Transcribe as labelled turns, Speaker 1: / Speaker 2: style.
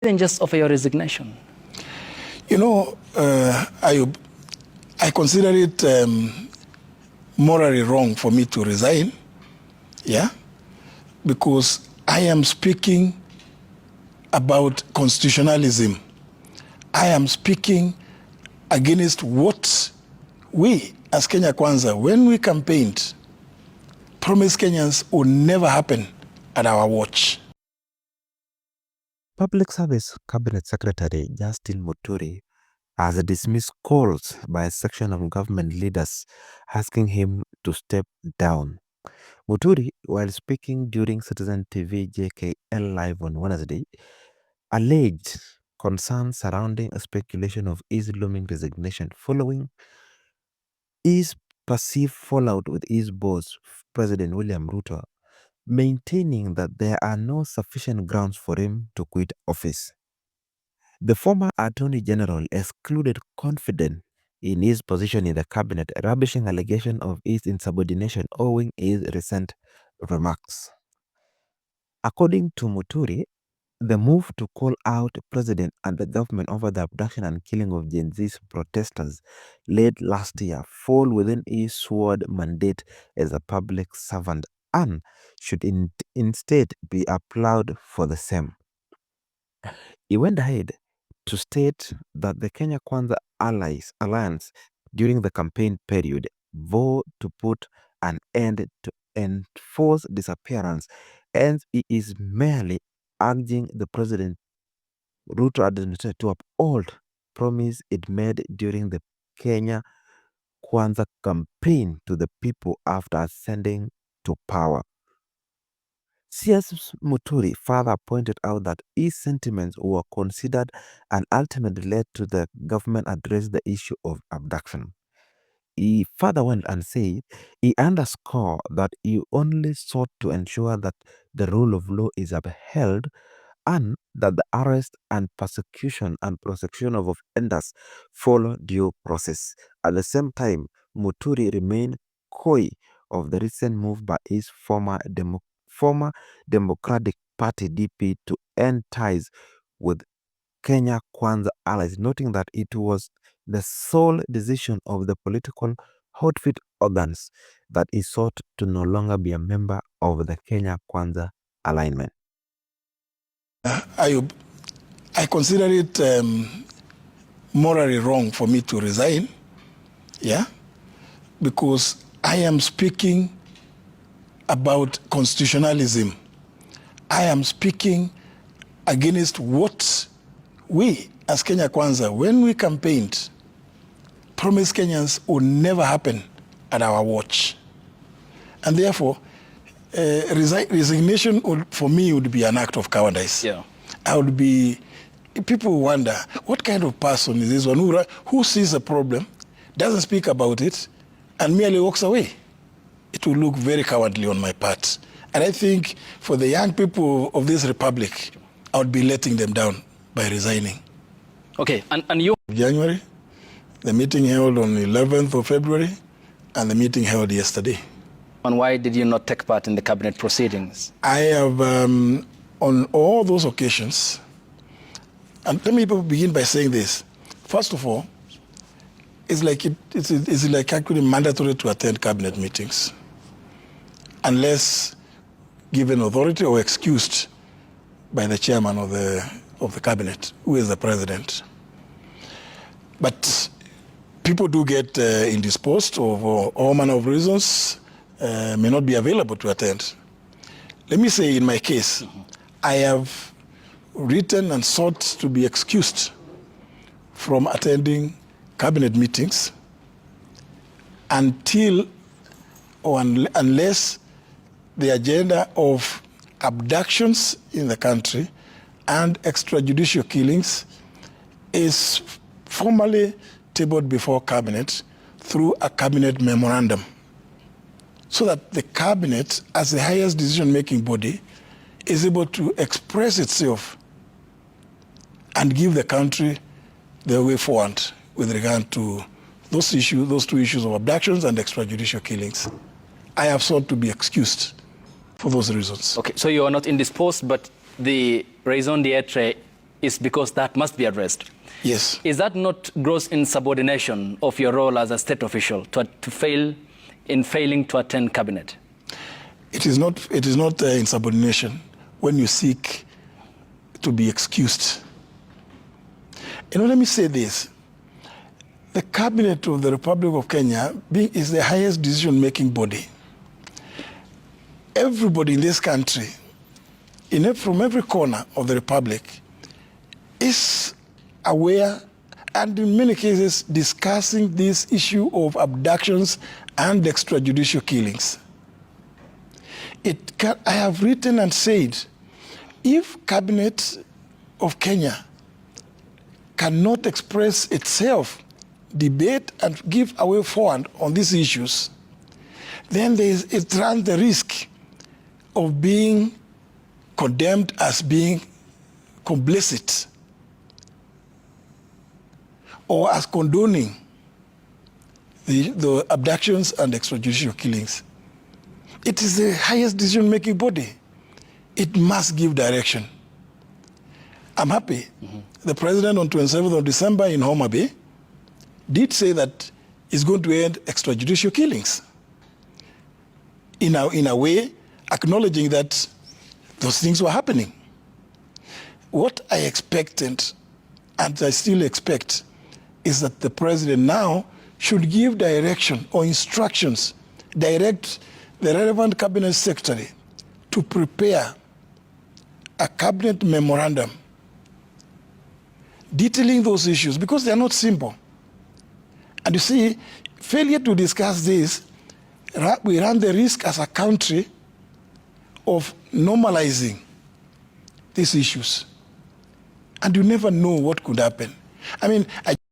Speaker 1: Then just offer your resignation.
Speaker 2: You know, Ayub, I consider it morally wrong for me to resign, yeah, because I am speaking about constitutionalism. I am speaking against what we, as Kenya Kwanza, when we campaigned, promised Kenyans would never happen at our watch.
Speaker 3: Public Service Cabinet Secretary Justin Muturi has dismissed calls by a section of government leaders asking him to step down. Muturi, while speaking during Citizen TV JKL Live on Wednesday, alleged concerns surrounding a speculation of his looming resignation following his perceived fallout with his boss, President William Ruto, maintaining that there are no sufficient grounds for him to quit office. The former Attorney General excluded confidence in his position in the cabinet, rubbishing allegation of his insubordination owing his recent remarks. According to Muturi, the move to call out the president and the government over the abduction and killing of Gen Z's protesters late last year fall within his sworn mandate as a public servant and should instead be applauded for the same. He went ahead to state that the Kenya Kwanza Alliance during the campaign period vowed to put an end to enforced disappearance, and he is merely urging the President Ruto administration to uphold promise it made during the Kenya Kwanza campaign to the people after ascending to power. CS Muturi further pointed out that his sentiments were considered and ultimately led to the government address the issue of abduction. He further went and said he underscored that he only sought to ensure that the rule of law is upheld and that the arrest and prosecution of offenders follow due process. At the same time, Muturi remained coy of the recent move by his former Democratic Party DP to end ties with Kenya Kwanza allies, noting that it was the sole decision of the political outfit organs that he sought to no longer be a member of the Kenya Kwanza alignment.
Speaker 2: I consider it morally wrong for me to resign, yeah, because I am speaking about constitutionalism. I am speaking against what we, as Kenya Kwanza, when we campaigned, promised Kenyans would never happen at our watch. And therefore, resignation for me would be an act of cowardice.
Speaker 1: Yeah.
Speaker 2: I would be, people wonder, what kind of person is this one who sees a problem, doesn't speak about it, and merely walks away? It will look very cowardly on my part. And I think for the young people of this republic, I would be letting them down by resigning.
Speaker 1: Okay, and you?
Speaker 2: January, the meeting held on the 11th of February, and the meeting held yesterday.
Speaker 1: And why did you not take part in the cabinet proceedings? I
Speaker 2: have, on all those occasions, and let me begin by saying this. First of all, it's like actually mandatory to attend cabinet meetings, unless given authority or excused by the chairman of the cabinet, who is the president. But people do get indisposed for all manner of reasons, may not be available to attend. Let me say in my case, I have written and sought to be excused from attending cabinet meetings until or unless the agenda of abductions in the country and extrajudicial killings is formally tabled before cabinet through a cabinet memorandum, so that the cabinet, as the highest decision-making body, is able to express itself and give the country the way forward with regard to those two issues of abductions and extrajudicial killings. I have sought to be excused for those reasons.
Speaker 1: Okay, so you are not indisposed, but the raison d'etre is because that must be addressed.
Speaker 2: Yes.
Speaker 1: Is that not gross insubordination of your role as a state official to failing to attend cabinet?
Speaker 2: It is not insubordination when you seek to be excused. Let me say this. The cabinet of the Republic of Kenya is the highest decision-making body. Everybody in this country, from every corner of the Republic, is aware and in many cases discussing this issue of abductions and extrajudicial killings. I have written and said, if Cabinet of Kenya cannot express itself, debate and give a way forward on these issues, then it runs the risk of being condemned as being complicit or as condoning the abductions and extrajudicial killings. It is the highest decision-making body. It must give direction. I'm happy. The president on 27th of December in Homa Bay did say that he's going to end extrajudicial killings in a way acknowledging that those things were happening. What I expected, and I still expect, is that the president now should give direction or instructions, direct the relevant cabinet secretary to prepare a cabinet memorandum detailing those issues, because they are not simple. And you see, failure to discuss this, we run the risk as a country of normalizing these issues. And you never know what could happen. I mean,